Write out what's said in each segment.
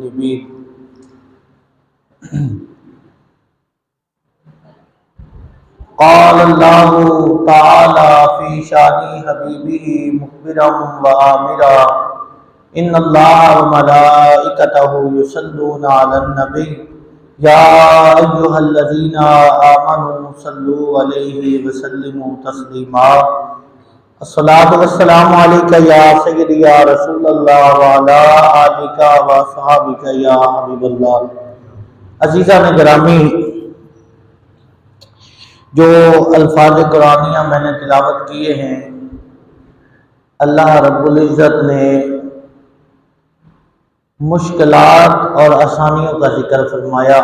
المذنبين. قال الله تعالى في شان حبيبه مخبرا وآمرا ان الله وملائكته يصلون على النبي يا ايها الذين آمنوا صلوا عليه وسلموا تسليما. الصلاۃ والسلام علیک یا سیدی یا رسول اللہ وعلی آلک واصحابک یا حبیب اللہ. عزیزان گرامی، جو الفاظ قرآنیہ میں نے تلاوت کیے ہیں، اللہ رب العزت نے مشکلات اور آسانیوں کا ذکر فرمایا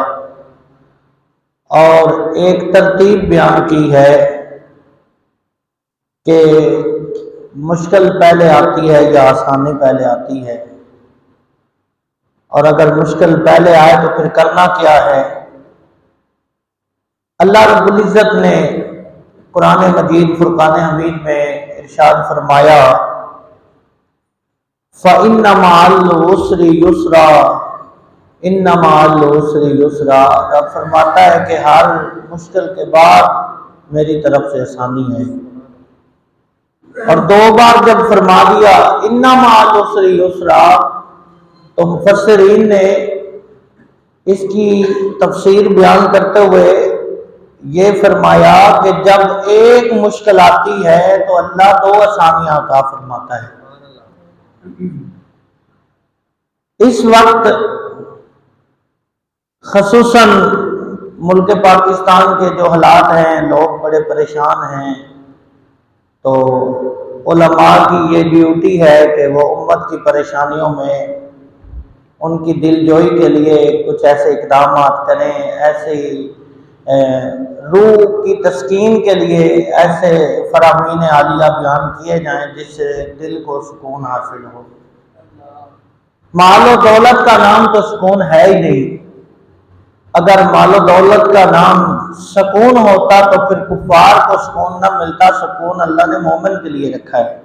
اور ایک ترتیب بیان کی ہے کہ مشکل پہلے آتی ہے یا آسانی پہلے آتی ہے، اور اگر مشکل پہلے آئے تو پھر کرنا کیا ہے. اللہ رب العزت نے قرآن مجید فرقان حمید میں ارشاد فرمایا فَإِنَّ مَعَ الْعُسْرِ يُسْرًا إِنَّ مَعَ الْعُسْرِ يُسْرًا. رب فرماتا ہے کہ ہر مشکل کے بعد میری طرف سے آسانی ہے. اور دو بار جب فرما دیا اِنَّ مَعَ الْعُسْرِ يُسْرًا تو مفسرین نے اس کی تفسیر بیان کرتے ہوئے یہ فرمایا کہ جب ایک مشکل آتی ہے تو اللہ دو آسانیاں عطا فرماتا ہے. اس وقت خصوصاً ملک پاکستان کے جو حالات ہیں، لوگ بڑے پریشان ہیں، تو علماء کی یہ ڈیوٹی ہے کہ وہ امت کی پریشانیوں میں ان کی دل جوئی کے لیے کچھ ایسے اقدامات کریں، ایسے روح کی تسکین کے لیے ایسے فرامین عالیہ بیان کیے جائیں جس سے دل کو سکون حاصل ہو. مال و دولت کا نام تو سکون ہے ہی نہیں. اگر مال و دولت کا نام سکون ہوتا تو پھر کفار کو سکون نہ ملتا. سکون اللہ نے مومن کے لیے رکھا ہے.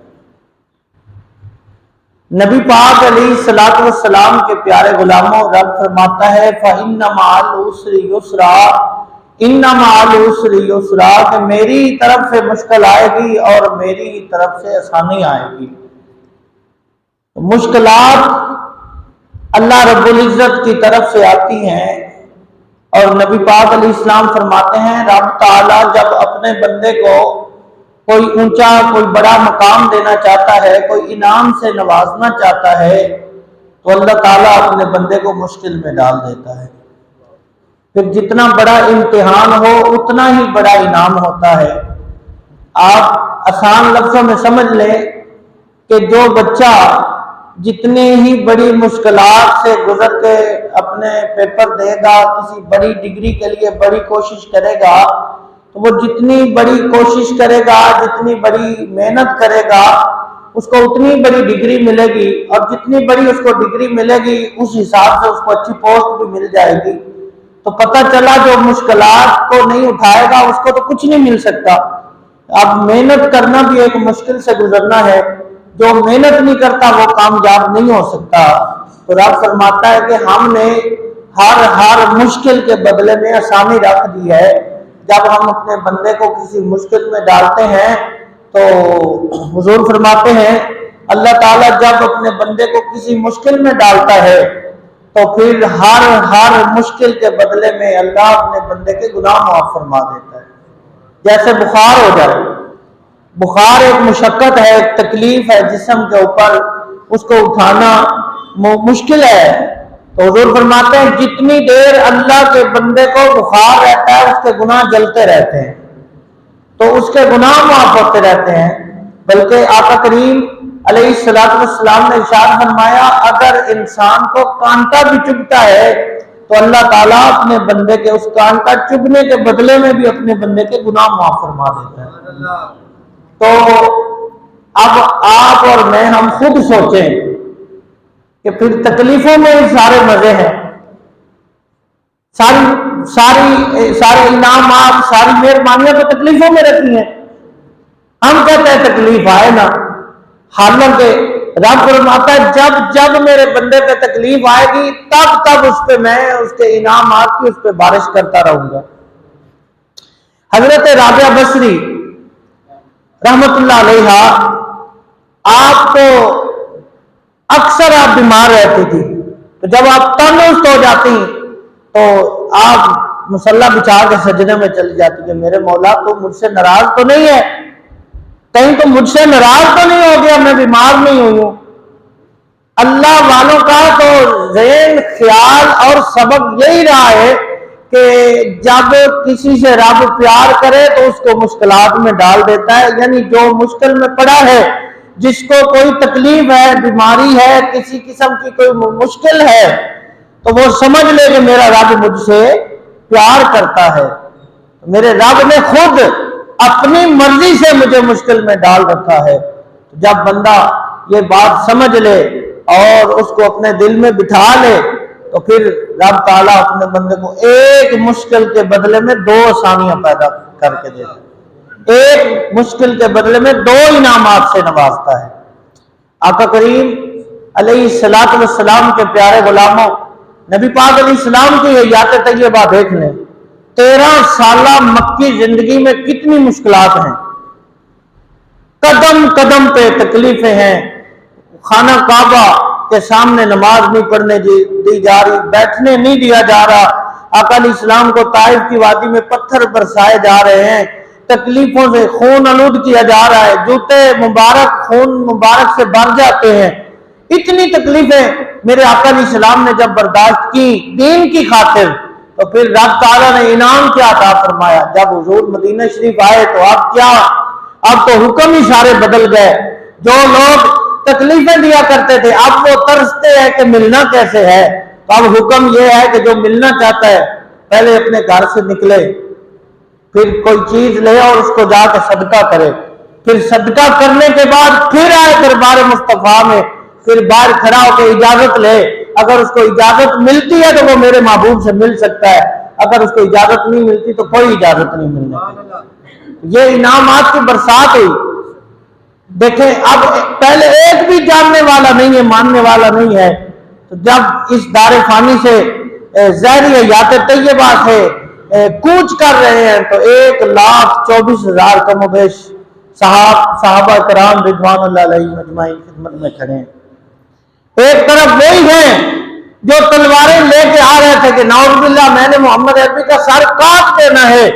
نبی پاک علیہ الصلوۃ والسلام کے پیارے غلاموں، رب فرماتا ہے فَإِنَّ مَعَ الْعُسْرِ يُسْرًا إِنَّ مَعَ الْعُسْرِ يُسْرًا کہ میری طرف سے مشکل آئے گی اور میری طرف سے آسانی آئے گی. مشکلات اللہ رب العزت کی طرف سے آتی ہیں، اور نبی پاک علیہ السلام فرماتے ہیں رب تعالیٰ جب اپنے بندے کو کوئی اونچا کوئی بڑا مقام دینا چاہتا ہے، کوئی انعام سے نوازنا چاہتا ہے، تو اللہ تعالیٰ اپنے بندے کو مشکل میں ڈال دیتا ہے. پھر جتنا بڑا امتحان ہو اتنا ہی بڑا انعام ہوتا ہے. آپ آسان لفظوں میں سمجھ لیں کہ جو بچہ جتنی ہی بڑی مشکلات سے گزر کے اپنے پیپر دے گا، کسی بڑی ڈگری کے لیے بڑی کوشش کرے گا، تو وہ جتنی بڑی کوشش کرے گا، جتنی بڑی محنت کرے گا، اس کو اتنی بڑی ڈگری ملے گی، اور جتنی بڑی اس کو ڈگری ملے گی اس حساب سے اس کو اچھی پوسٹ بھی مل جائے گی. تو پتہ چلا جو مشکلات کو نہیں اٹھائے گا اس کو تو کچھ نہیں مل سکتا. اب محنت کرنا بھی ایک مشکل سے گزرنا ہے. جو محنت نہیں کرتا وہ کامیاب نہیں ہو سکتا. تو رب فرماتا ہے کہ ہم نے ہر مشکل کے بدلے میں آسانی رکھ دی ہے. جب ہم اپنے بندے کو کسی مشکل میں ڈالتے ہیں تو حضور فرماتے ہیں اللہ تعالیٰ جب اپنے بندے کو کسی مشکل میں ڈالتا ہے تو پھر ہر مشکل کے بدلے میں اللہ اپنے بندے کے گناہ معاف فرما دیتا ہے. جیسے بخار ہو جائے، بخار ایک مشقت ہے، ایک تکلیف ہے جسم کے اوپر، اس کو اٹھانا مشکل ہے. تو حضور فرماتے ہیں جتنی دیر اللہ کے بندے کو بخار رہتا ہے اس کے گناہ جلتے رہتے ہیں، تو اس کے گناہ معاف ہوتے رہتے ہیں. بلکہ آقا کریم علیہ الصلوۃ والسلام نے ارشاد فرمایا اگر انسان کو کانٹا بھی چبھتا ہے تو اللہ تعالیٰ اپنے بندے کے اس کانٹا چبھنے کے بدلے میں بھی اپنے بندے کے گناہ معاف فرما دیتا ہے. تو اب آپ اور میں ہم خود سوچیں کہ پھر تکلیفوں میں ہی سارے مزے ہیں، سارے انعامات، ساری مہربانیاں تو تکلیفوں میں رہتی ہیں. ہم کہتے ہیں تکلیف آئے نا، حالانکہ رب فرماتا ہے جب جب میرے بندے پہ تکلیف آئے گی تب تب اس پہ میں اس کے انعامات کی اس پہ بارش کرتا رہوں گا۔ حضرت رابعہ بصری رحمت اللہ علیہ، آپ کو اکثر آپ بیمار رہتی تھی، تو جب آپ تندرست ہو جاتی تو آپ مصلی بچھا کے سجدے میں چلی جاتی کہ میرے مولا تو مجھ سے ناراض تو نہیں ہے، کہیں تو مجھ سے ناراض تو نہیں ہو گیا، میں بیمار نہیں ہوئی ہوں۔ اللہ والوں کا تو ذہن، خیال اور سبب یہی رہا ہے کہ جب کسی سے رب پیار کرے تو اس کو مشکلات میں ڈال دیتا ہے، یعنی جو مشکل میں پڑا ہے، جس کو کوئی تکلیف ہے، بیماری ہے، کسی قسم کی کوئی مشکل ہے، تو وہ سمجھ لے کہ میرا رب مجھ سے پیار کرتا ہے، میرے رب نے خود اپنی مرضی سے مجھے مشکل میں ڈال رکھا ہے۔ جب بندہ یہ بات سمجھ لے اور اس کو اپنے دل میں بٹھا لے تو پھر رب تعالیٰ اپنے بندے کو ایک مشکل کے بدلے میں 2 آسانیاں پیدا کر کے دیتا ہے، ایک مشکل کے بدلے میں 2 انعامات سے نوازتا ہے۔ آقا کریم علیہ الصلوۃ والسلام کے پیارے غلاموں، نبی پاک علیہ السلام کی حیات طیبہ دیکھ لیں، 13 سالہ مکی زندگی میں کتنی مشکلات ہیں، قدم قدم پہ تکلیفیں ہیں، خانہ کعبہ کے سامنے نماز نہیں پڑھنے دی جا رہی، بیٹھنے نہیں دیا جا رہا، آقا علیہ السلام کو طائف کی وادی میں پتھر برسائے جا رہے ہیں، تکلیفوں سے خون آلود کیا جا رہا ہے، جوتے مبارک خون مبارک سے بھر جاتے ہیں، اتنی تکلیفیں میرے آقا علیہ السلام نے جب برداشت کی دین کی خاطر، تو پھر رب تعالیٰ نے انعام کیا عطا فرمایا۔ جب حضور مدینہ شریف آئے تو اب تو حکم ہی سارے بدل گئے، جو لوگ تکلیفیں دیا کرتے تھے اب وہ ترستے ہیں کہ ملنا کیسے ہے، تو اب حکم یہ ہے کہ جو ملنا چاہتا ہے پہلے اپنے گھر سے نکلے، پھر کوئی چیز لے اور اس کو جا کے صدقہ کرے، پھر صدقہ کرنے کے بعد پھر آئے دربار مصطفیٰ میں، پھر باہر کھڑا ہو کے اجازت لے، اگر اس کو اجازت ملتی ہے تو وہ میرے محبوب سے مل سکتا ہے، اگر اس کو اجازت نہیں ملتی تو کوئی اجازت نہیں ملنے۔ یہ انعامات کی برسات ہوئی۔ دیکھیں اب پہلے ایک بھی جاننے والا نہیں ہے، ماننے والا نہیں ہے، تو جب اس دار فانی سے ظاہری حیات طیبہ سے کوچ کر رہے ہیں تو 1,24,000 کم و بیش صحابہ کرام رضوان اللہ علیہ اجمعین خدمت میں کھڑے ہیں۔ ایک طرف وہی ہیں جو تلواریں لے کے آ رہے تھے کہ نعوذ باللہ میں نے محمد عربی کا سر کاٹ دینا ہے،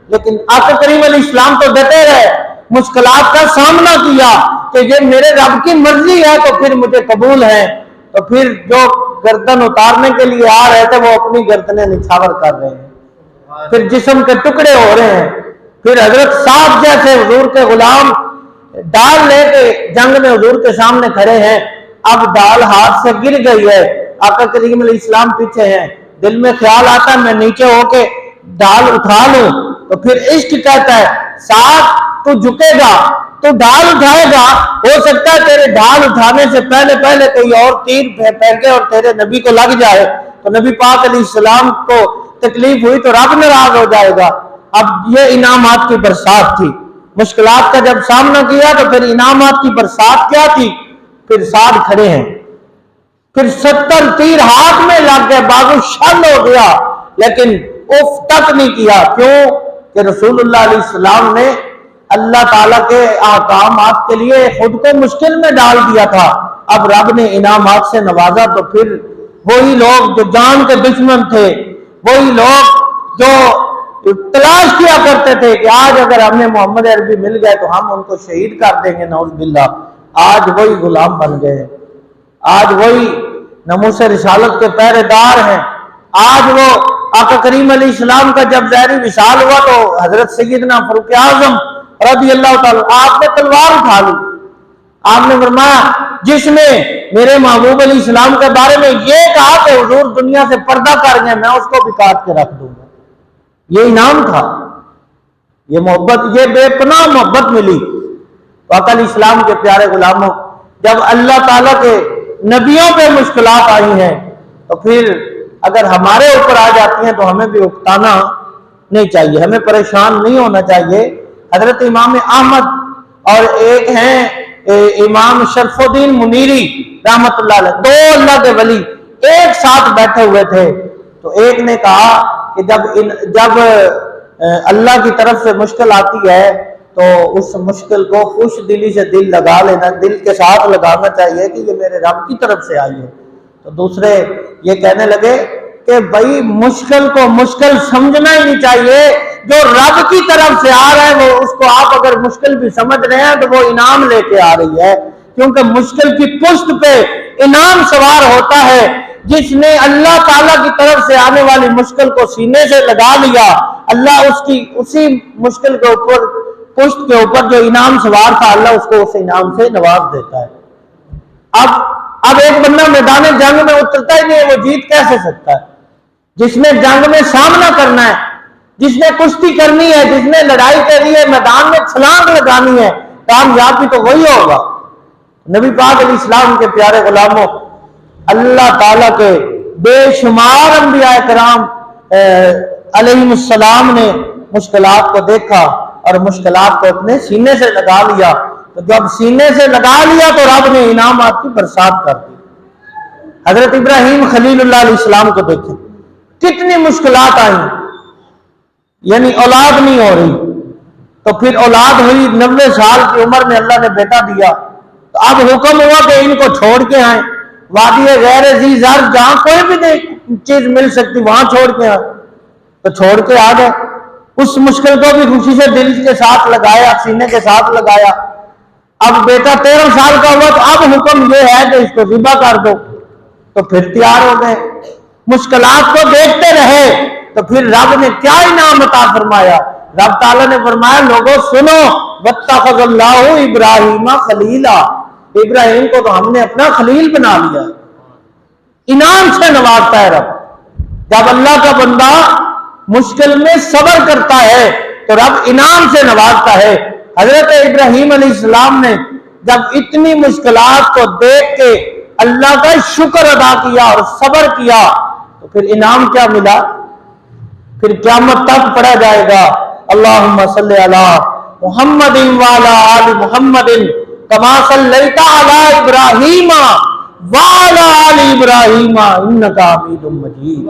لیکن آقا کریم علیہ السلام تو ڈٹے رہے، مشکلات کا سامنا کیا کہ یہ میرے رب کی مرضی ہے تو پھر مجھے قبول ہے، تو پھر جو گردن اتارنے کے لیے آ رہے تھے وہ اپنی گردنیں نچھاور کر رہے ہیں، پھر جسم کے ٹکڑے ہو رہے ہیں، پھر حضرت صاحب جیسے حضور کے غلام ڈال لے کے جنگ میں حضور کے سامنے کھڑے ہیں، اب ڈال ہاتھ سے گر گئی ہے، آقا کریم علیہ السلام پیچھے ہیں، دل میں خیال آتا ہے میں نیچے ہو کے ڈال اٹھا لوں، تو پھر عشق کہتا ہے ساتھ تو جھکے گا، تو ڈال اٹھائے گا، ہو سکتا ہے تیرے ڈال اٹھانے سے پہلے کوئی اور تیر پھینکے اور تیرے نبی کو لگ جائے، تو نبی پاک علیہ السلام کو تکلیف ہوئی تو رب ناراض ہو جائے گا۔ اب یہ انعامات کی برسات تھی، مشکلات کا جب سامنا کیا تو پھر انعامات کی برسات کیا تھی، پھر ساتھ کھڑے ہیں، پھر 70 تیر ہاتھ میں لگ گئے، بازو شل ہو گیا، لیکن اف تک نہیں کیا، کیوں کہ رسول اللہ علیہ السلام نے اللہ تعالیٰ کے احکامات کے لیے خود کو مشکل میں ڈال دیا تھا، اب رب نے انعامات سے نوازا، تو پھر وہی لوگ جو جان کے دشمن تھے، وہی لوگ جو تلاش کیا کرتے تھے کہ آج اگر ہمیں محمد عربی مل گئے تو ہم ان کو شہید کر دیں گے نعوذ باللہ، آج وہی غلام بن گئے، آج وہی ناموس رسالت کے پہرے دار ہیں۔ آج وہ آقا کریم علیہ السلام کا جب ظاہری وصال ہوا تو حضرت سیدنا فاروق اعظم رضی اللہ تعالیٰ آپ نے تلوار اٹھا لی، آپ نے فرمایا جس نے میرے محبوب علیہ السلام کے بارے میں یہ کہا کہ حضور دنیا سے پردہ کر گئے، میں اس کو بھی کاٹ کے رکھ دوں گا، یہ انعام تھا، یہ محبت، یہ بے پناہ محبت ملی۔ تو آقا علیہ السلام کے پیارے غلاموں، جب اللہ تعالیٰ کے نبیوں پہ مشکلات آئی ہیں تو پھر اگر ہمارے اوپر آ جاتی ہیں تو ہمیں بھی اکتانا نہیں چاہیے، ہمیں پریشان نہیں ہونا چاہیے۔ حضرت امام احمد اور ایک ہیں امام شرف الدین منیری رحمت اللہ علیہ، دو اللہ کے ولی ایک ساتھ بیٹھے ہوئے تھے، تو ایک نے کہا کہ جب اللہ کی طرف سے مشکل آتی ہے تو اس مشکل کو خوش دلی سے دل لگا لینا، دل کے ساتھ لگانا چاہیے کہ یہ میرے رب کی طرف سے آئی ہے۔ تو دوسرے یہ کہنے لگے کہ بھائی مشکل کو مشکل سمجھنا ہی نہیں چاہیے، جو رب کی طرف سے آ رہا ہے وہ اس کو آپ اگر مشکل بھی سمجھ رہے ہیں تو وہ انعام لے کے آ رہی ہے، کیونکہ مشکل کی پشت پہ انعام سوار ہوتا ہے۔ جس نے اللہ تعالیٰ کی طرف سے آنے والی مشکل کو سینے سے لگا لیا، اللہ اسی مشکل کے اوپر پشت کے اوپر جو انعام سوار تھا، اللہ اس کو اس انعام سے نواز دیتا ہے۔ اب ایک بندہ میدان جنگ میں اترتا ہی نہیں ہے، وہ جیت کیسے سکتا ہے؟ جس نے جنگ میں سامنا کرنا ہے، جس نے کشتی کرنی ہے، جس نے لڑائی کے لیے میدان میں چھلانگ لگانی ہے، کامیاب بھی تو وہی ہوگا۔ نبی پاک علیہ السلام کے پیارے غلاموں، اللہ تعالیٰ کے بے شمار انبیاء کرام علیہم السلام نے مشکلات کو دیکھا اور مشکلات کو اپنے سینے سے لگا لیا، تو جب سینے سے لگا لیا تو رب نے انعامات کی برسات کر دی۔ حضرت ابراہیم خلیل اللہ علیہ السلام کو دیکھیں، کتنی مشکلات آئیں، یعنی اولاد نہیں ہو رہی، تو پھر اولاد ہوئی، 90 سال کی عمر میں اللہ نے بیٹا دیا، تو اب حکم ہوا کہ ان کو چھوڑ کے آئیں، وادی غیر ذی زرع جہاں کوئی بھی چیز مل سکتی وہاں چھوڑ کے آئیں، تو چھوڑ کے آ گئے۔ اس مشکل کو بھی خوشی سے دل کے ساتھ لگایا، سینے کے ساتھ لگایا۔ اب بیٹا 13 سال کا ہوا تو اب حکم یہ ہے کہ اس کو ذبح کر دو، تو پھر تیار ہو گئے۔ مشکلات کو دیکھتے رہے تو پھر رب نے کیا انعام عطا فرمایا؟ رب تعالیٰ نے فرمایا لوگوں سنو، واتخذ اللہ ابراہیم خلیلا، ابراہیم کو تو ہم نے اپنا خلیل بنا لیا۔ انعام سے نوازتا ہے رب۔ جب اللہ کا بندہ مشکل میں صبر کرتا ہے تو رب انعام سے نوازتا ہے۔ حضرت ابراہیم علیہ السلام نے جب اتنی مشکلات کو دیکھ کے اللہ کا شکر ادا کیا اور صبر کیا تو پھر انعام کیا ملا؟ پھر قیامت تک پڑھا جائے گا اللہم صلی علی محمد وعلی آل محمد کما صلیت علی ابراہیم وعلی آل ابراہیم انک حمید مجید۔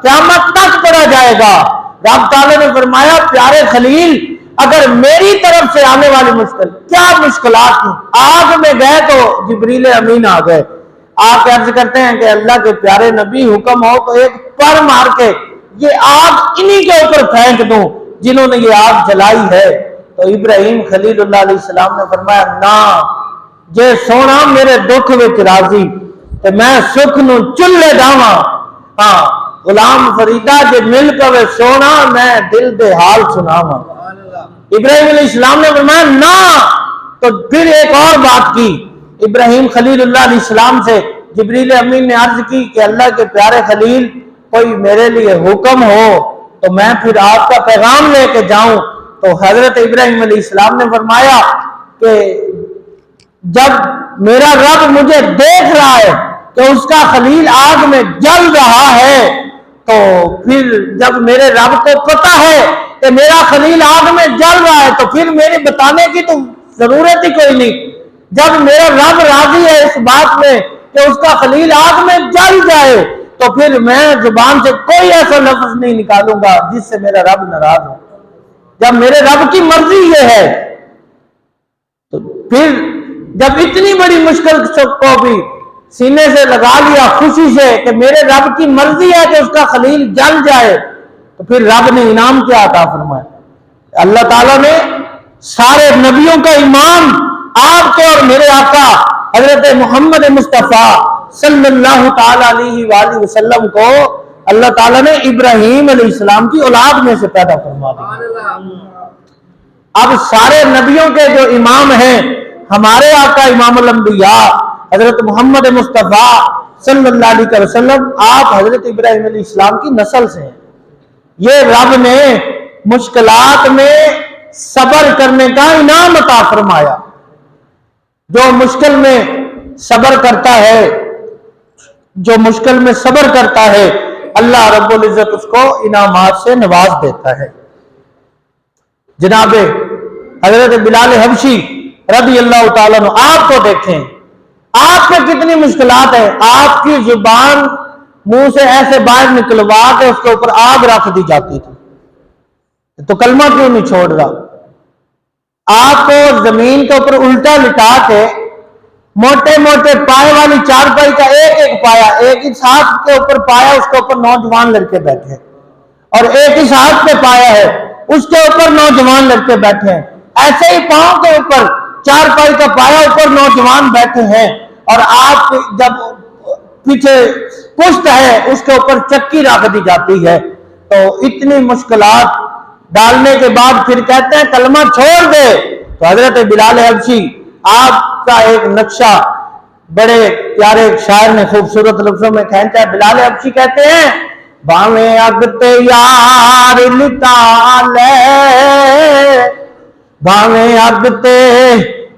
قیامت تک پڑھا جائے گا۔ رب تعالیٰ نے فرمایا پیارے خلیل، اگر میری طرف سے آنے والی مشکل، کیا مشکلات تھی؟ آگ میں گئے تو جبریل امین آ گئے، آپ عرض کرتے ہیں کہ اللہ کے پیارے نبی حکم ہو تو ایک پر مار کے یہ آگ انہی کے اوپر پھینک دوں جنہوں نے یہ آگ جلائی ہے۔ تو ابراہیم خلیل اللہ علیہ السلام نے فرمایا نا جے سونا میرے دکھ وچ راضی تے میں سکھ نو چلے ڈاواں، ہاں غلام فریدہ جے مل پوے سونا میں دل دے حال سناواں۔ ابراہیم علیہ السلام نے فرمایا نا، تو پھر ایک اور بات کی ابراہیم خلیل اللہ علیہ السلام سے۔ جبریل امین نے عرض کی کہ اللہ کے پیارے خلیل کوئی میرے لیے حکم ہو تو میں پھر آپ کا پیغام لے کے جاؤں۔ تو حضرت ابراہیم علیہ السلام نے فرمایا کہ جب میرا رب مجھے دیکھ رہا ہے کہ اس کا خلیل آگ میں جل رہا ہے، تو پھر جب میرے رب کو پتا ہے کہ میرا خلیل آگ میں جل رہا ہے تو پھر میرے بتانے کی تو ضرورت ہی کوئی نہیں۔ جب میرا رب راضی ہے اس بات میں کہ اس کا خلیل آگ میں جل جائے تو پھر میں زبان سے کوئی ایسا لفظ نہیں نکالوں گا جس سے میرا رب ناراض ہو۔ جب میرے رب کی مرضی یہ ہے تو پھر جب اتنی بڑی مشکل کو بھی سینے سے لگا لیا خوشی سے کہ میرے رب کی مرضی ہے کہ اس کا خلیل جل جائے، تو پھر رب نے انعام کیا عطا فرمایا؟ اللہ تعالیٰ نے سارے نبیوں کا امام آپ کے اور میرے آقا حضرت محمد مصطفیٰ صلی اللہ تعالی علیہ وآلہ وسلم کو اللہ تعالیٰ نے ابراہیم علیہ السلام کی اولاد میں سے پیدا فرما دیا۔ اب سارے نبیوں کے جو امام ہیں ہمارے آقا امام الانبیاء حضرت محمد مصطفیٰ صلی اللہ علیہ وسلم، آپ حضرت ابراہیم علیہ السلام کی نسل سے ہیں۔ یہ رب نے مشکلات میں صبر کرنے کا انعام عطا فرمایا۔ جو مشکل میں صبر کرتا ہے، جو مشکل میں صبر کرتا ہے، اللہ رب العزت اس کو انعامات سے نواز دیتا ہے۔ جناب حضرت بلال حبشی رضی اللہ تعالیٰ عنہ، آپ کو دیکھیں آپ میں کتنی مشکلات ہیں، آپ کی زبان منہ سے ایسے باہر نکلوا کے اس کے اوپر آگ رکھ دی جاتی تھی، تو کلمہ کیوں نہیں چھوڑ رہا؟ آپ کو زمین کے اوپر الٹا لٹا کے موٹے موٹے پائے والی چارپائی کا ایک ایک پایا، ایک ہی ہاتھ کے اوپر پایا، اس کے اوپر نوجوان لڑکے بیٹھے، اور ایک ہی ہاتھ پہ پایا ہے اس کے اوپر نوجوان لڑکے بیٹھے ہیں، ایسے ہی پاؤں کے اوپر چارپائی کا پایا اوپر نوجوان بیٹھے ہیں، اور آپ جب پیچھے پشت ہے اس کے اوپر چکی رکھ دی جاتی ہے۔ تو اتنی مشکلات ڈالنے کے بعد پھر کہتے ہیں کلمہ چھوڑ دے، تو حضرت بلال حبشی آپ کا ایک نقشہ بڑے پیارے شاعر نے خوبصورت لفظوں میں کھینچا ہے۔ بلال حبشی کہتے ہیں باویں اگتے یار لٹا لے، باویں اگتے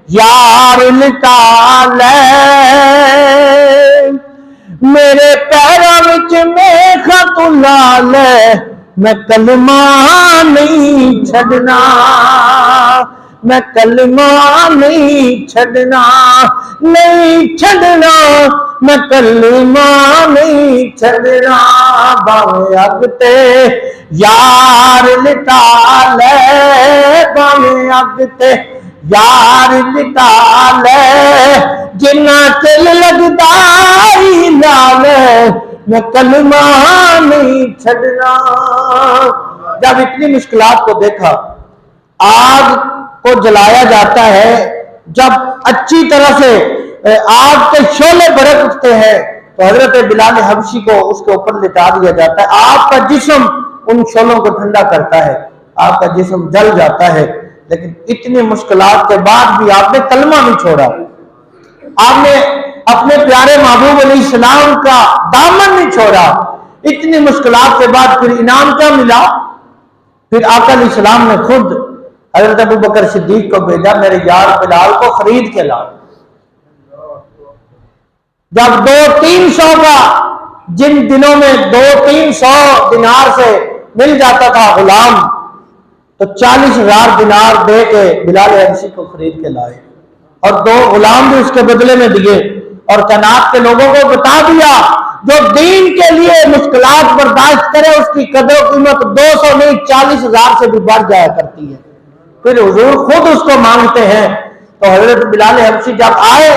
یار لٹا لے، میرے پیراں وچ میخاں تو لا لے، میں کلمہ نہیں چھڈنا، میں کلمہ نہیں چھڈنا، نہیں چھڈنا، میں کلمہ نہیں چھڈنا، باویں اگتے یار لٹا لے، باویں اگتے یار لٹا لے، جنا چل لگدا ہی لال، میں کلمہ نہیں چھڈنا۔ جب اتنی مشکلات کو دیکھا، آگ کو جلایا جاتا ہے، جب اچھی طرح سے آگ کے شعلے بھڑک اٹھتے ہیں تو حضرت بلال حبشی کو اس کے اوپر لٹا دیا جاتا ہے، آپ کا جسم ان شعلوں کو ٹھنڈا کرتا ہے، آپ کا جسم جل جاتا ہے، لیکن اتنی مشکلات کے بعد بھی آپ نے کلمہ نہیں چھوڑا، آپ نے اپنے پیارے محبوب علیہ السلام کا دامن نہیں چھوڑا۔ اتنی مشکلات کے بعد پھر انعام کیا ملا؟ پھر آقا علیہ السلام نے خود حضرت ابو بکر صدیق کو بھیجا، میرے یار بلال کو خرید کے لاؤ۔ جب 200-300 کا، جن دنوں میں 200-300 دینار سے مل جاتا تھا غلام، تو 40,000 دینار دے کے بلال حبشی کو خرید کے لائے، اور 2 غلام بھی اس کے بدلے میں دیے، اور کائنات کے لوگوں کو بتا دیا جو دین کے لیے مشکلات برداشت کرے اس کی قدر و قیمت 200 نہیں 40,000 سے بھی بڑھ جایا کرتی ہے۔ پھر حضور خود اس کو مانگتے ہیں۔ تو حضرت بلال حبشی جب آئے،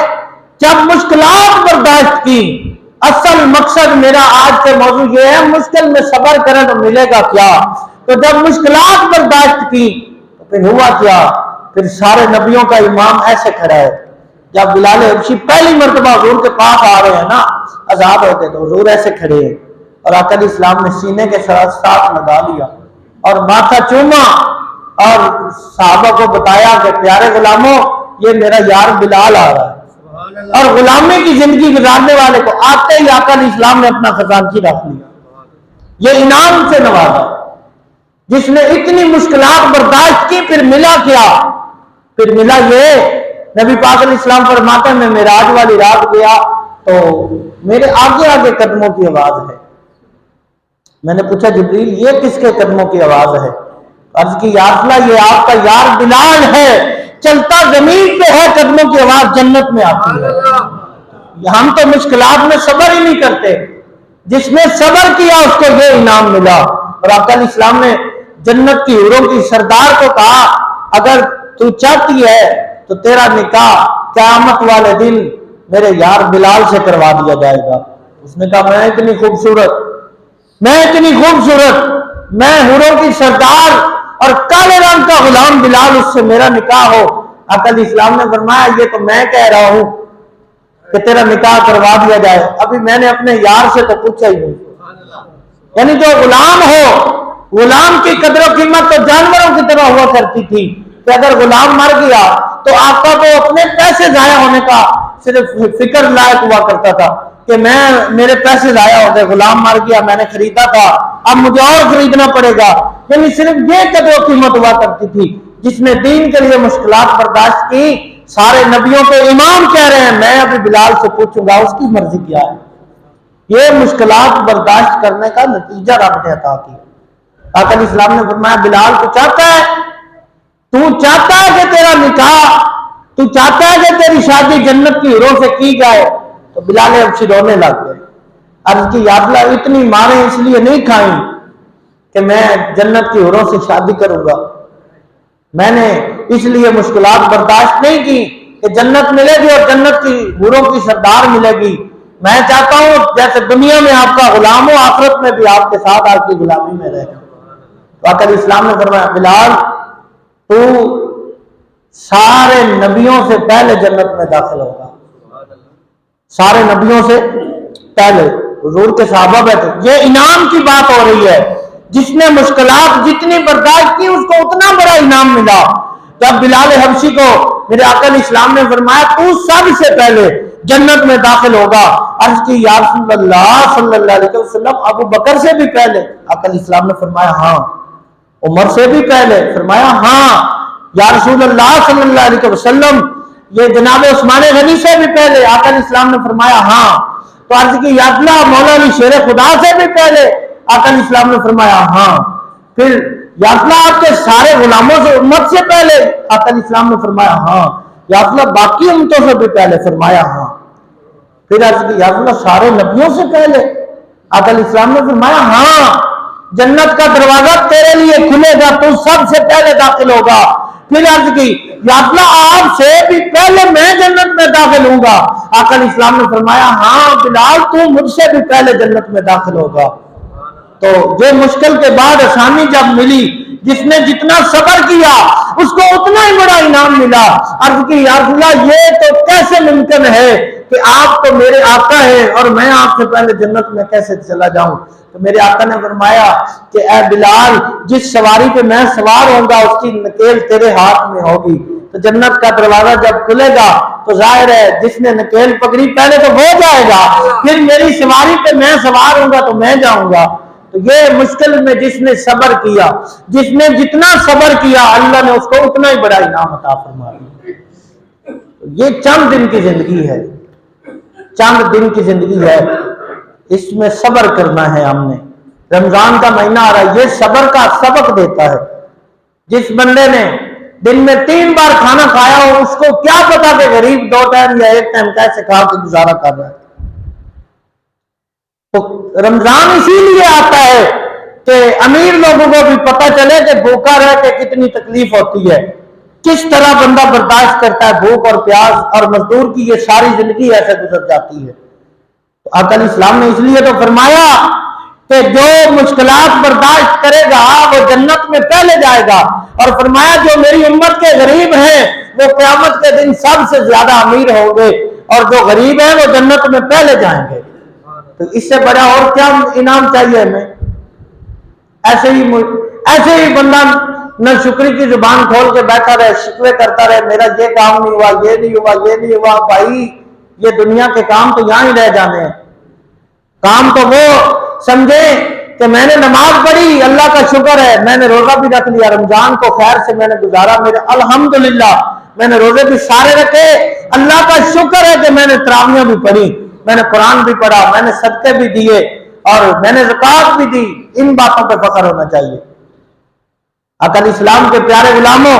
جب مشکلات برداشت کی، اصل مقصد میرا آج کے موضوع یہ ہے مشکل میں صبر کریں تو ملے گا کیا، تو جب مشکلات برداشت کی تو پھر ہوا کیا؟ پھر سارے نبیوں کا امام ایسے کھڑا ہے۔ جب بلال حبشی پہلی مرتبہ حضور کے پاس آ رہے ہیں نا، عذاب ہوتے تو حضور ایسے کھڑے ہیں، اور آقا علیہ السلام نے سینے کے ساتھ لگا لیا اور ماتھا چوما، اور صحابہ کو بتایا کہ پیارے غلاموں یہ میرا یار بلال آ رہا ہے، اور غلامی کی زندگی گزارنے والے کو آتے ہی آقا علیہ السلام نے اپنا خزانچی رکھ لیا۔ یہ انعام سے نوازا، جس نے اتنی مشکلات برداشت کی۔ پھر ملا کیا؟ پھر ملا یہ، نبی پاک علیہ السلام فرماتے ہیں میں معراج والی رات گیا تو میرے آگے آگے قدموں کی آواز ہے۔ میں نے پوچھا جبریل یہ کس کے قدموں کی آواز ہے؟ عرض کی یا رسول اللہ یہ آپ کا یار بلال ہے، چلتا زمین پہ ہے، قدموں کی آواز جنت میں آتی ہے۔ ہم تو مشکلات میں صبر ہی نہیں کرتے، جس نے صبر کیا اس کو یہ انعام ملا۔ اور آقا علیہ السلام نے جنت کی حوروں کی سردار کو کہا اگر تو چاہتی ہے تو تیرا نکاح قیامت والے دن میرے یار بلال سے کروا دیا جائے گا۔ اس نے کہا میں اتنی خوبصورت، میں حوروں کی سردار اور کالے رنگ کا غلام بلال، اس سے میرا نکاح ہو؟ آقا علیہ السلام نے فرمایا یہ تو میں کہہ رہا ہوں کہ تیرا نکاح کروا دیا جائے، ابھی میں نے اپنے یار سے تو پوچھا ہی نہیں۔ یعنی جو غلام ہو، غلام کی قدر و قیمت تو جانوروں کی طرح ہوا کرتی تھی کہ اگر غلام مر گیا تو آقا کو اپنے پیسے ضائع ہونے کا صرف فکر لائق ہوا کرتا تھا کہ میرے پیسے ضائع ہو گئے، غلام مر گیا، میں نے خریدا تھا، اب مجھے اور خریدنا پڑے گا۔ یعنی صرف یہ قدر و قیمت ہوا کرتی تھی۔ جس نے دین کے لیے مشکلات برداشت کی، سارے نبیوں کے امام کہہ رہے ہیں میں ابھی بلال سے پوچھوں گا اس کی مرضی کیا ہے۔ یہ مشکلات برداشت کرنے کا نتیجہ رب نے عطا کیا۔ آقا علیہ السلام نے فرمایا بلال تو چاہتا ہے کہ تیرا نکاح تو چاہتا ہے کہ تیری شادی جنت کی حوروں سے کی جائے؟ تو بلال حبشی رونے لگ گئے. عرض کی یا اللہ اتنی ماریں اس لیے نہیں کھائیں کہ میں جنت کی حوروں سے شادی کروں گا. میں نے اس لیے مشکلات برداشت نہیں کی کہ جنت ملے گی اور جنت کی حوروں کی سردار ملے گی. میں چاہتا ہوں جیسے دنیا میں آپ کا غلام ہو آخرت میں بھی آپ کے ساتھ آپ کی غلامی میں رہے. تو آقا علیہ السلام نے فرمایا بلال تو سارے نبیوں سے پہلے جنت میں داخل ہوگا. سارے نبیوں سے پہلے. حضور کے صحابہ بیٹھے. یہ انعام کی بات ہو رہی ہے. جس نے مشکلات جتنی برداشت کی اس کو اتنا بڑا انعام ملا. جب بلال حبشی کو میرے آقا علیہ السلام نے فرمایا تو سب سے پہلے جنت میں داخل ہوگا. عرض کی یا رسول اللہ صلی اللہ علیہ وسلم ابو بکر سے بھی پہلے؟ آقا علیہ السلام نے فرمایا ہاں. عمر سے بھی پہلے؟ فرمایا ہاں. یا رسول اللہ صلی اللہ علیہ وسلم یہ جناب عثمان غنی سے بھی پہلے؟ آقا علیہ السلام نے فرمایا ہاں. تو عرض کی یا اللہ مولا علی شیر خدا سے بھی پہلے؟ آقا علیہ السلام نے فرمایا ہاں. پھر یا اللہ آپ کے سارے غلاموں سے امت سے پہلے؟ آقا علیہ السلام نے فرمایا ہاں. یا اللہ باقی امتوں سے بھی پہلے؟ فرمایا ہاں. پھر عرض کی یا اللہ سارے نبیوں سے پہلے؟ آقا علیہ السلام نے فرمایا ہاں. جنت کا دروازہ تیرے لیے کھلے گا تو سب سے پہلے داخل ہوگا. پھر عرض کی یا اللہ آپ سے بھی پہلے میں جنت میں داخل ہوں گا. آقا علیہ السلام نے فرمایا ہاں بلال تو مجھ سے بھی پہلے جنت میں داخل ہوگا. تو یہ مشکل کے بعد آسانی جب ملی جس نے جتنا صبر کیا اس کو اتنا ہی بڑا انعام ملا. عرض کی یا رسول اللہ یہ تو کیسے ممکن ہے کہ آپ تو میرے آقا ہیں اور میں آپ سے پہلے جنت میں کیسے چلا جاؤں؟ تو میرے آقا نے فرمایا کہ اے بلال جس سواری پہ میں سوار ہوں گا اس کی نکیل تیرے ہاتھ میں ہوگی. تو جنت کا دروازہ جب کھلے گا تو ظاہر ہے جس نے نکیل پکڑی پہلے تو وہ جائے گا, پھر میری سواری پہ میں سوار ہوں گا تو میں جاؤں گا. تو یہ مشکل میں جس نے صبر کیا, جس نے جتنا صبر کیا اللہ نے اس کو اتنا ہی بڑا انعام عطا فرما دیا. یہ چند دن کی زندگی ہے, چند دن کی زندگی ہے, اس میں صبر کرنا ہے. ہم نے رمضان کا مہینہ آ رہا ہے, یہ صبر کا سبق دیتا ہے. جس بندے نے دن میں 3 بار کھانا کھایا ہو اس کو کیا پتا کہ غریب 2 ٹائم یا 1 ٹائم کیسے کھا کے گزارا کر رہا ہے. تو رمضان اسی لیے آتا ہے کہ امیر لوگوں کو بھی پتا چلے کہ بھوکا رہ کے کتنی تکلیف ہوتی ہے, کس طرح بندہ برداشت کرتا ہے بھوک اور پیاس, اور مزدور کی یہ ساری زندگی ایسے گزر جاتی ہے. آقا علیہ السلام نے اس لیے تو فرمایا کہ جو مشکلات برداشت کرے گا وہ جنت میں پہلے جائے گا, اور فرمایا جو میری امت کے غریب ہیں وہ قیامت کے دن سب سے زیادہ امیر ہوں گے, اور جو غریب ہیں وہ جنت میں پہلے جائیں گے. تو اس سے بڑا اور کیا انعام چاہیے ہمیں؟ ایسے ہی بندہ نہ شکری کی زبان کھول کے بیٹھا رہے, شکوے کرتا رہے میرا یہ کام نہیں ہوا, یہ نہیں ہوا, یہ نہیں ہوا. بھائی یہ دنیا کے کام تو یہاں ہی رہ جانے ہیں. کام تو وہ سمجھے کہ میں نے نماز پڑھی اللہ کا شکر ہے, میں نے روزہ بھی رکھ لیا, رمضان کو خیر سے میں نے گزارا, میرے الحمدللہ میں نے روزے بھی سارے رکھے, اللہ کا شکر ہے کہ میں نے تراویحیں بھی پڑھی, میں نے قرآن بھی پڑھا, میں نے صدقے بھی دیے اور میں نے زکوٰۃ بھی دی. ان باتوں پہ فخر ہونا چاہیے. آقا علیہ السلام کے پیارے غلاموں,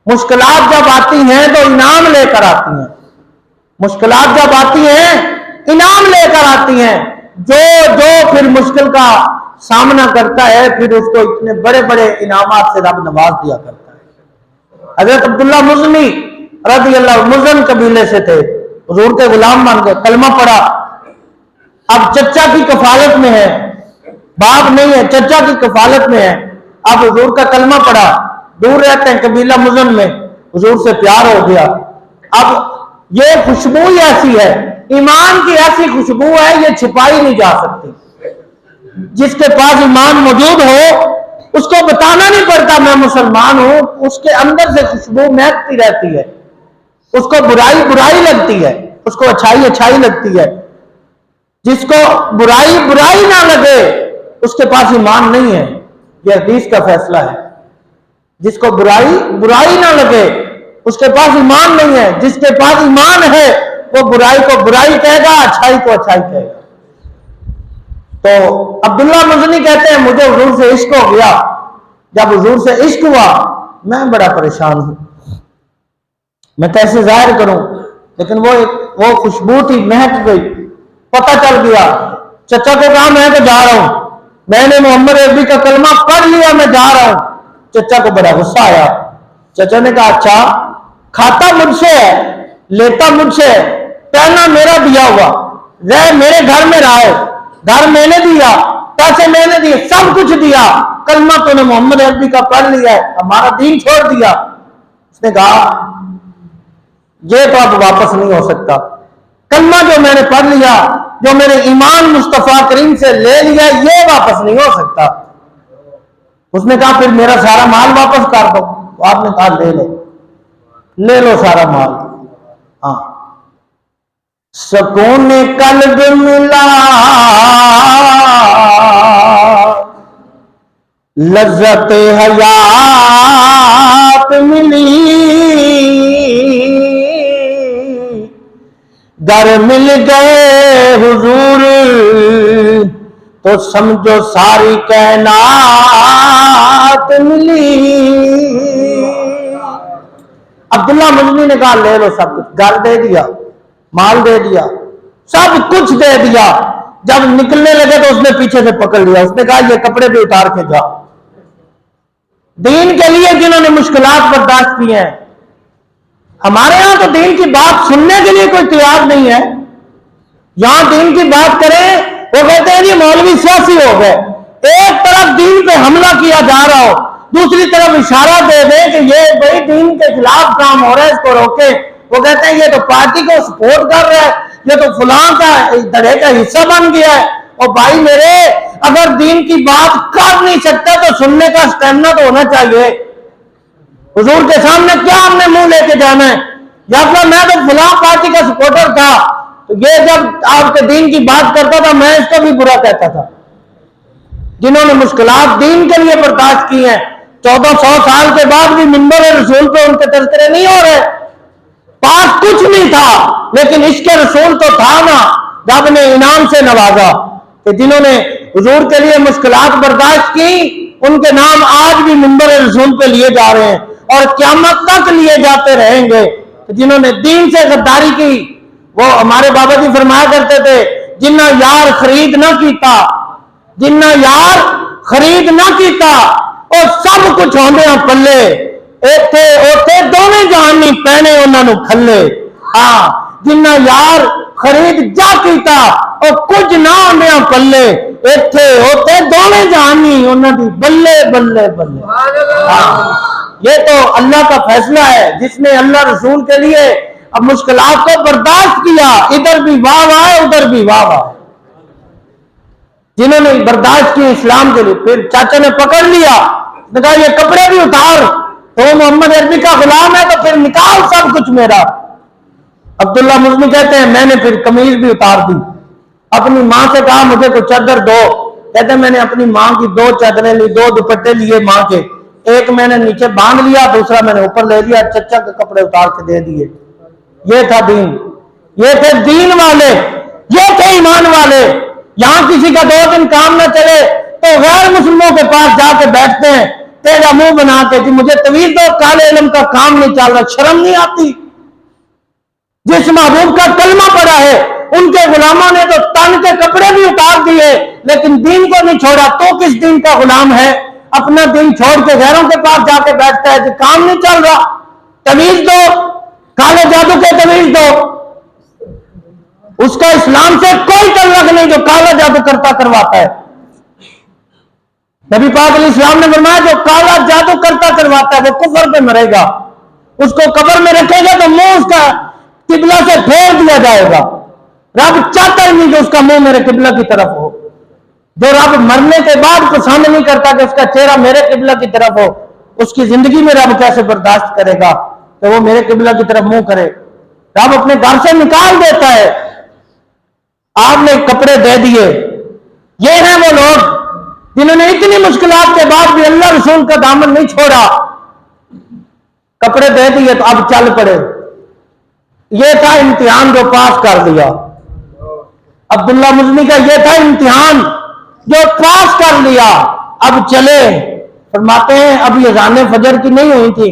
مشکلات جب آتی ہیں تو انعام لے کر آتی ہیں. مشکلات جب آتی ہیں انعام لے کر آتی ہیں. جو پھر مشکل کا سامنا کرتا ہے پھر اس کو اتنے بڑے بڑے انعامات سے رب نواز دیا کرتا ہے. حضرت عبداللہ مزنی رضی اللہ, مزن قبیلے سے تھے, حضور کے غلام بن گئے, کلمہ پڑھا. اب چچا کی کفالت میں ہے, باپ نہیں ہے, چچا کی کفالت میں ہے. اب حضور کا کلمہ پڑھا, دور رہتے ہیں قبیلہ مزن میں, حضور سے پیار ہو گیا. اب یہ خوشبو ہی ایسی ہے, ایمان کی ایسی خوشبو ہے یہ چھپائی نہیں جا سکتی. جس کے پاس ایمان موجود ہو اس کو بتانا نہیں پڑتا میں مسلمان ہوں, اس کے اندر سے خوشبو مہکتی رہتی ہے. اس کو برائی برائی لگتی ہے, اس کو اچھائی اچھائی لگتی ہے. جس کو برائی برائی نہ لگے اس کے پاس ایمان نہیں ہے. یہ حدیث کا فیصلہ ہے. جس کو برائی برائی نہ لگے اس کے پاس ایمان نہیں ہے. جس کے پاس ایمان ہے وہ برائی کو برائی کہے گا, اچھائی کو اچھائی کہے گا. تو عبداللہ مزنی کہتے ہیں مجھے حضور سے عشق ہو گیا. جب حضور سے عشق ہوا میں بڑا پریشان ہوں. میں کیسے ظاہر کروں؟ لیکن وہ خوشبو تھی، مہک گئی، پتہ چل گیا۔ چچا کو کہا میں تو جا رہا ہوں، میں نے محمد عربی کا کلمہ پڑھ لیا، میں جا رہا ہوں۔ چچا کو بڑا غصہ آیا۔ چچا نے کہا اچھا، کھاتا مجھ سے ہے، لیتا مجھ سے ہے، پہنا میرا دیا ہوا، رہ میرے گھر میں رہا ہے، گھر میں نے دیا، پیسے میں نے دیے، سب کچھ دیا، کلمہ تو نے محمد عربی کا پڑھ لیا ہے، ہمارا دین چھوڑ دیا۔ اس نے کہا یہ تو اب واپس نہیں ہو سکتا، کلمہ جو میں نے پڑھ لیا، جو میرے ایمان مصطفیٰ کریم سے لے لیا، یہ واپس نہیں ہو سکتا۔ اس نے کہا پھر میرا سارا مال واپس کر دو۔ آپ نے کہا لے لو سارا مال۔ ہاں، سکون قلب ملا، لذت حیات ملی، گر مل گئے حضور تو سمجھو ساری کائنات ملی۔ عبداللہ مجنی نے کہا لے لو سب کچھ، گھر دے دیا، مال دے دیا، سب کچھ دے دیا۔ جب نکلنے لگے تو اس نے پیچھے سے پکڑ لیا، اس نے کہا یہ کپڑے بھی اتار کے جا۔ دین کے لیے جنہوں نے مشکلات برداشت کی ہیں، ہمارے ہاں تو دین کی بات سننے کے لیے کوئی تیار نہیں ہے۔ یہاں دین کی بات کریں وہ کہتے ہیں یہ مولوی سیاسی ہو گئے، ایک طرف دین پہ حملہ کیا جا رہا ہو، دوسری طرف اشارہ دے دیں کہ یہ بھائی دین کے خلاف کام ہو رہا ہے، اس کو روکے۔ وہ کہتے ہیں یہ تو پارٹی کو سپورٹ کر رہا ہے، یہ تو فلاں کا دھڑے کا حصہ بن گیا ہے۔ اور بھائی میرے، اگر دین کی بات کر نہیں سکتا تو سننے کا اسٹیمنا تو ہونا چاہیے۔ حضور کے سامنے کیا ہم نے منہ لے کے جانا ہے؟ یا پھر میں تو فلاں پارٹی کا سپورٹر تھا، تو یہ جب آپ کے دین کی بات کرتا تھا میں اس کا بھی برا کہتا تھا۔ جنہوں نے مشکلات دین کے لیے برداشت کی ہیں، 1400 سال کے بعد بھی منبر رسول پہ ان کے تذکرے نہیں ہو رہے۔ پاس کچھ نہیں تھا لیکن عشق رسول تو تھا نا، رب نے انعام سے نوازا کہ جنہوں نے حضور کے لیے مشکلات برداشت کی ان کے نام آج بھی منبر رسول پہ لیے جا رہے ہیں اور قیامت تک لیے جاتے رہیں گے۔ جنہوں نے دین سے غداری کی، وہ ہمارے بابا جی فرمایا کرتے تھے جنہ یار خرید نہ کیتا، جنہ یار خرید نہ کیتا اور سب کچھ ہوندے ہیں پلے، ایتھے اوتھے دوویں جہانی پہنے انہاں نوں کھلے۔ ہاں، جنہ یار خرید جا کیتا اور کچھ نہ ہوندے ہیں پلے، ایتھے اوتھے دوویں جہانی انہاں دی بلے بلے بلے۔ یہ تو اللہ کا فیصلہ ہے، جس نے اللہ رسول کے لیے اب مشکلات کو برداشت کیا، ادھر بھی واہ واہ ہے ادھر بھی واہ واہ۔ جنہوں نے برداشت کی اسلام کے لیے، پھر چاچا نے پکڑ لیا، نے کہا یہ کپڑے بھی اتار، تو محمد عربی کا غلام ہے تو پھر نکال سب کچھ میرا۔ عبداللہ مزنی کہتے ہیں میں نے پھر قمیض بھی اتار دی، اپنی ماں سے کہا مجھے کوئی چادر دو، کہتے ہیں میں نے اپنی ماں کی 2 چادریں لی، 2 دوپٹے لیے ماں کے، ایک میں نے نیچے باندھ لیا، دوسرا میں نے اوپر لے لیا، چچا کے کپڑے اتار کے دے دیے۔ یہ تھا دین، یہ تھے دین والے، یہ تھے ایمان والے۔ یہاں کسی کا 2 دن کام نہ چلے تو غیر مسلموں کے پاس جا کے بیٹھتے ہیں، تیرا منہ بنا کے جی مجھے طویل دو، کالے علم کا کام نہیں چل رہا، شرم نہیں آتی؟ جس محبوب کا کلمہ پڑا ہے ان کے غلاموں نے تو تن کے کپڑے بھی اتار دیے لیکن دین کو نہیں چھوڑا، تو کس دین کا غلام ہے؟ اپنا دین چھوڑ کے غیروں کے پاس جا کے بیٹھتا ہے کہ کام نہیں چل رہا، تمیز دو، کالے جادو کے تمیز دو۔ اس کا اسلام سے کوئی تعلق نہیں جو کالا جادو کرواتا ہے۔ نبی پاک علیہ السلام نے فرمایا جو کالا جادو کرواتا ہے وہ کفر پہ مرے گا، اس کو قبر میں رکھے گا تو منہ اس کا قبلہ سے پھیر دیا جائے گا۔ رب چاہتا ہی نہیں کہ اس کا منہ میرے قبلہ کی طرف ہو۔ جو رب مرنے کے بعد پسند نہیں کرتا کہ اس کا چہرہ میرے قبلہ کی طرف ہو، اس کی زندگی میں رب کیسے برداشت کرے گا کہ وہ میرے قبلہ کی طرف منہ کرے؟ رب اپنے گھر سے نکال دیتا ہے۔ آپ نے کپڑے دے دیے، یہ ہیں وہ لوگ جنہوں نے اتنی مشکلات کے بعد بھی اللہ رسول کا دامن نہیں چھوڑا۔ کپڑے دے دیے تو اب چل پڑے۔ یہ تھا امتحان جو پاس کر دیا۔ عبداللہ مزنی کا یہ تھا امتحان جو پاس کر لیا، اب چلے۔ فرماتے ہیں اب یہ اذان فجر کی نہیں ہوئی تھی،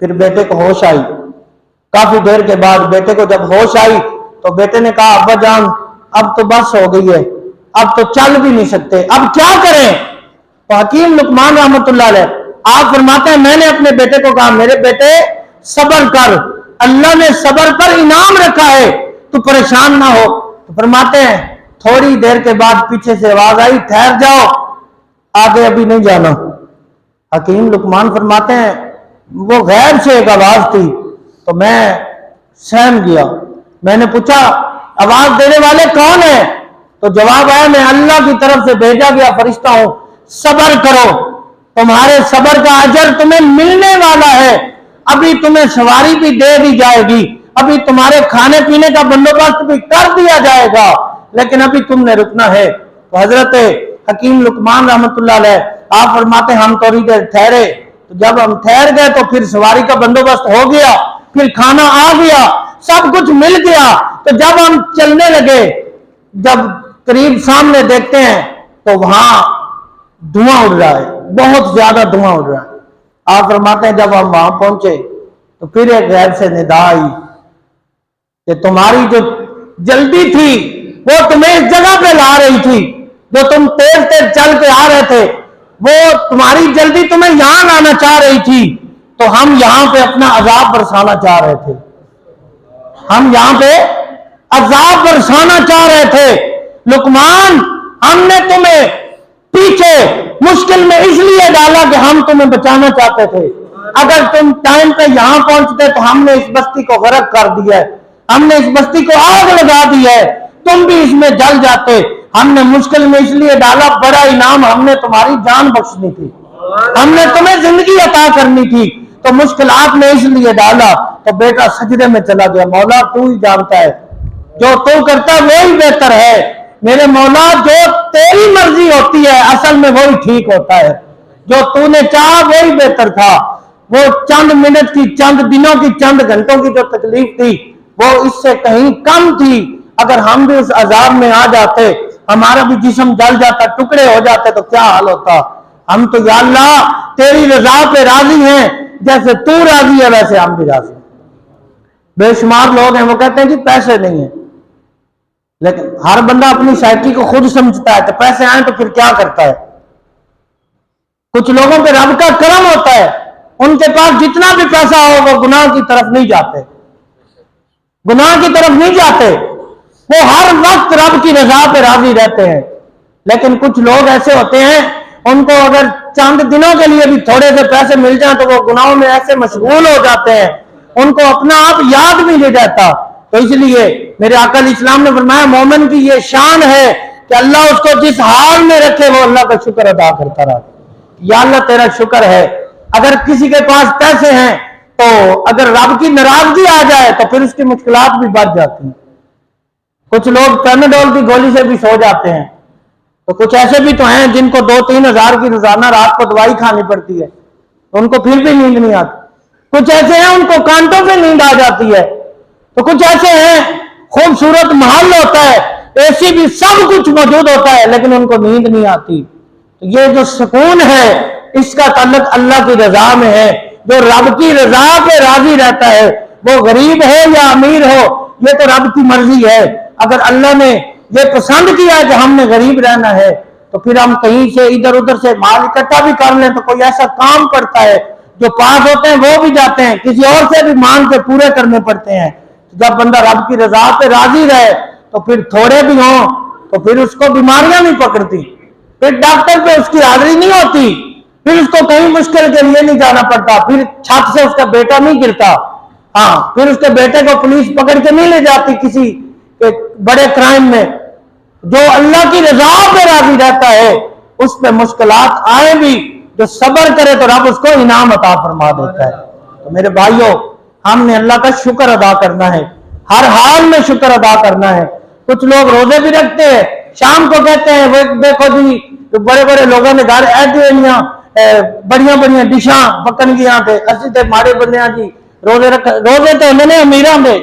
پھر بیٹے کو ہوش آئی. کافی دیر کے بعد بیٹے کو جب ہوش آئی تو بیٹے نے کہا ابا جان اب تو بس ہو گئی ہے, اب تو چل بھی نہیں سکتے, اب کیا کریں؟ تو حکیم لقمان رحمت اللہ علیہ آپ فرماتے ہیں میں نے اپنے بیٹے کو کہا میرے بیٹے صبر کر, اللہ نے صبر پر انعام رکھا ہے, تو پریشان نہ ہو. تو فرماتے ہیں تھوڑی دیر کے بعد پیچھے سے آواز آئی ٹھہر جاؤ, آگے ابھی نہیں جانا. حکیم لقمان فرماتے ہیں وہ غیر سے ایک آواز تھی تو میں سہم گیا. میں نے پوچھا آواز دینے والے کون ہیں؟ تو جواب آیا میں اللہ کی طرف سے بھیجا گیا فرشتہ ہوں, صبر کرو تمہارے صبر کا اجر تمہیں ملنے والا ہے, ابھی تمہیں سواری بھی دے دی جائے گی, ابھی تمہارے کھانے پینے کا بندوبست بھی کر دیا جائے گا, لیکن ابھی تم نے رکنا ہے. تو حضرت حکیم لقمان رحمت اللہ علیہ آپ فرماتے ہم تھوڑی دیر ٹھہرے, تو جب ہم ٹھہر گئے تو پھر سواری کا بندوبست ہو گیا, پھر کھانا آ گیا, سب کچھ مل گیا. تو جب ہم چلنے لگے, جب قریب سامنے دیکھتے ہیں تو وہاں دھواں اڑ رہا ہے, بہت زیادہ دھواں اڑ رہا ہے. آپ فرماتے ہیں جب ہم وہاں پہنچے تو پھر ایک غیر سے ندا آئی کہ تمہاری جو جلدی تھی وہ تمہیں اس جگہ پہ لا رہی تھی, جو تم تیز تیز چل کے آ رہے تھے وہ تمہاری جلدی تمہیں یہاں لانا چاہ رہی تھی, تو ہم یہاں پہ اپنا عذاب برسانا چاہ رہے تھے, ہم یہاں پہ عذاب برسانا چاہ رہے تھے. لقمان ہم نے تمہیں پیچھے مشکل میں اس لیے ڈالا کہ ہم تمہیں بچانا چاہتے تھے, اگر تم ٹائم پہ یہاں پہنچتے تو ہم نے اس بستی کو غرق کر دیا ہے, ہم نے اس بستی کو آگ لگا دی ہے, تم بھی اس میں جل جاتے. ہم نے مشکل میں اس لیے ڈالا, بڑا انعام ہم نے تمہاری جان بخشنی تھی, ہم نے تمہیں زندگی عطا کرنی تھی, تو مشکلات میں اس لیے ڈالا. تو بیٹا سجدے میں چلا گیا, مولا تو ہی جانتا ہے, جو تو کرتا ہے وہی بہتر ہے, میرے مولا جو تیری مرضی ہوتی ہے اصل میں وہی ٹھیک ہوتا ہے, جو تو نے چاہا وہی بہتر تھا. وہ چند منٹ کی, چند دنوں کی, چند گھنٹوں کی جو تکلیف تھی وہ اس سے کہیں کم تھی. اگر ہم بھی اس عذاب میں آ جاتے, ہمارا بھی جسم جل جاتا, ٹکڑے ہو جاتے, تو کیا حال ہوتا. ہم تو یا اللہ تیری رضا پہ راضی ہیں, جیسے تو راضی ہے ویسے ہم بھی راضی ہیں. بے شمار لوگ ہیں وہ کہتے ہیں کہ پیسے نہیں ہیں, لیکن ہر بندہ اپنی سائیکی کو خود سمجھتا ہے کہ پیسے آئیں تو پھر کیا کرتا ہے. کچھ لوگوں پہ رب کا کرم ہوتا ہے, ان کے پاس جتنا بھی پیسہ ہو وہ گناہ کی طرف نہیں جاتے, گناہ کی طرف نہیں جاتے, وہ ہر وقت رب کی رضا پہ راضی رہتے ہیں. لیکن کچھ لوگ ایسے ہوتے ہیں ان کو اگر چند دنوں کے لیے بھی تھوڑے سے پیسے مل جائیں تو وہ گناہوں میں ایسے مشغول ہو جاتے ہیں, ان کو اپنا آپ یاد بھی نہیں رہتا. تو اس لیے میرے آقا علیہ السلام نے فرمایا مومن کی یہ شان ہے کہ اللہ اس کو جس حال میں رکھے وہ اللہ کا شکر ادا کرتا رہا. یا اللہ تیرا شکر ہے. اگر کسی کے پاس پیسے ہیں تو اگر رب کی ناراضگی آ جائے تو پھر اس کی مشکلات بھی بڑھ جاتی ہیں. کچھ لوگ پیناڈول کی گولی سے بھی سو جاتے ہیں, تو کچھ ایسے بھی تو ہیں جن کو 2-3 ہزار کی روزانہ رات کو دوائی کھانی پڑتی ہے, ان کو پھر بھی نیند نہیں آتی. کچھ ایسے ہیں ان کو کانٹوں پہ نیند آ جاتی ہے, تو کچھ ایسے ہیں خوبصورت محل ہوتا ہے, اے سی بھی سب کچھ موجود ہوتا ہے, لیکن ان کو نیند نہیں آتی. تو یہ جو سکون ہے اس کا تعلق اللہ کی رضا میں ہے. جو رب کی رضا پہ راضی رہتا ہے وہ غریب ہو یا امیر ہو, یہ تو رب کی مرضی ہے. اگر اللہ نے یہ پسند کیا کہ ہم نے غریب رہنا ہے تو پھر ہم کہیں سے ادھر ادھر سے مال اکٹھا بھی کر لیں, تو کوئی ایسا کام پڑتا ہے, جو پاس ہوتے ہیں وہ بھی جاتے ہیں, کسی اور سے بھی مانگ کے پورے کرنے پڑتے ہیں. جب بندہ رب کی رضا پہ راضی رہے تو پھر تھوڑے بھی ہوں تو پھر اس کو بیماریاں نہیں پکڑتی, پھر ڈاکٹر پہ اس کی حاضری نہیں ہوتی, پھر اس کو کہیں مشکل کے لیے نہیں جانا پڑتا, پھر چھت سے اس کا بیٹا نہیں گرتا, ہاں پھر اس کے بیٹے کو پولیس پکڑ کے نہیں لے جاتی کسی بڑے کرائم میں. جو اللہ کی رضا پہ راضی رہتا ہے اس پہ مشکلات آئے بھی جو صبر کرے تو رب اس کو انعام عطا فرما دیتا ہے. تو میرے بھائیوں ہم نے اللہ کا شکر ادا کرنا ہے, ہر حال میں شکر ادا کرنا ہے. کچھ لوگ روزے بھی رکھتے ہیں, شام کو کہتے ہیں وہ دیکھو جی بڑے بڑے لوگوں نے گھر ایڈیاں بڑیاں بڑیاں ڈشاں پکن گیا تھے, اسی تے ماڑے بندیاں جی روزے تو انہوں نے امیراں دے,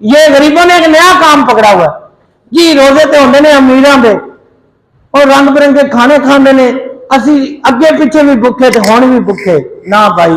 یہ غریبوں نے ایک نیا کام پکڑا ہوا ہے جی, روزے تو انہوں نے امیراں دے اور رنگ برنگے کھانے کھانے نے, اسی اگے پیچھے بھی بھوکے تے ہون بھی بھوکے. نہ بھائی,